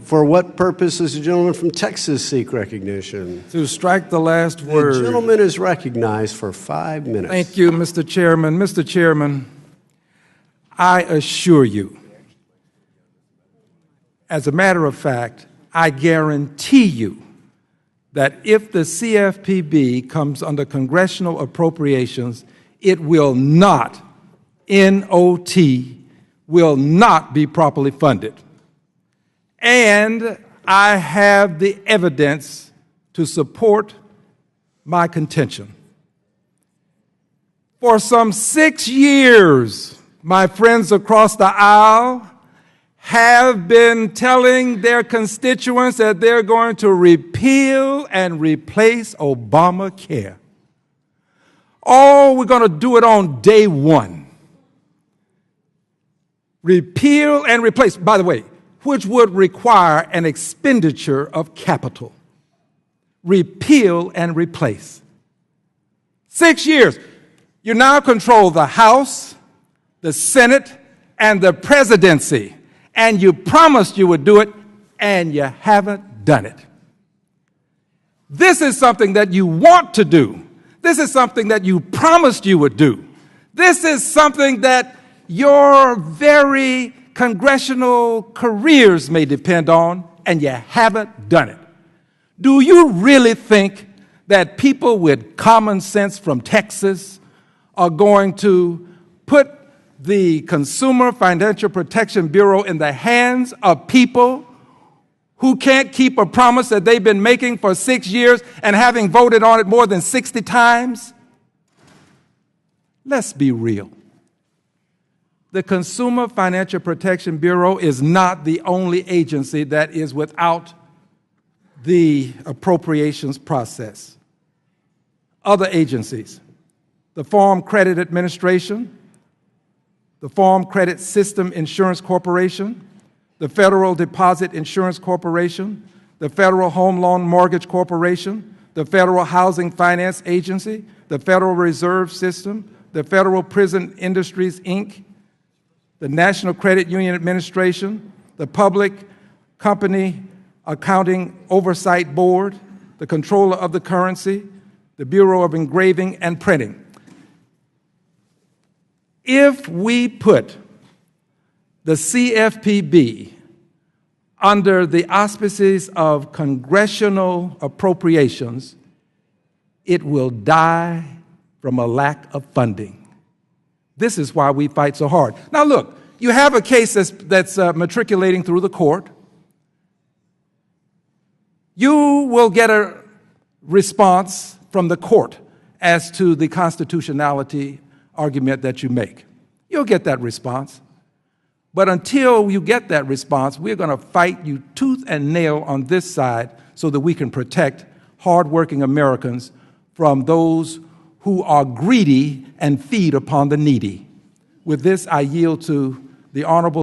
For what purpose does the gentleman from Texas seek recognition? To strike the last word. The gentleman is recognized for 5 minutes. Thank you, Mr. Chairman. Mr. Chairman, I assure you, as a matter of fact, I guarantee you that if the CFPB comes under congressional appropriations, it will not, N-O-T, will not be properly funded. And I have the evidence to support my contention. For some 6 years, my friends across the aisle have been telling their constituents that they're going to repeal and replace Obamacare. Oh, we're going to do it on day one. Repeal and replace, by the way, which would require an expenditure of capital. Repeal and replace. 6 years. You now control the House, the Senate, and the presidency. And you promised you would do it, and you haven't done it. This is something that you want to do. This is something that you promised you would do. This is something that your very congressional careers may depend on, and you haven't done it. Do you really think that people with common sense from Texas are going to put the Consumer Financial Protection Bureau in the hands of people who can't keep a promise that they've been making for 6 years and having voted on it more than 60 times? Let's be real. The Consumer Financial Protection Bureau is not the only agency that is without the appropriations process. Other agencies, the Farm Credit Administration, the Farm Credit System Insurance Corporation, the Federal Deposit Insurance Corporation, the Federal Home Loan Mortgage Corporation, the Federal Housing Finance Agency, the Federal Reserve System, the Federal Prison Industries, Inc., the National Credit Union Administration, the Public Company Accounting Oversight Board, the Controller of the Currency, the Bureau of Engraving and Printing. If we put the CFPB under the auspices of congressional appropriations, it will die from a lack of funding. This is why we fight so hard. Now look, you have a case that's matriculating through the court. You will get a response from the court as to the constitutionality argument that you make. You'll get that response. But until you get that response, we're going to fight you tooth and nail on this side so that we can protect hardworking Americans from those who are greedy and feed upon the needy. With this, I yield to the Honorable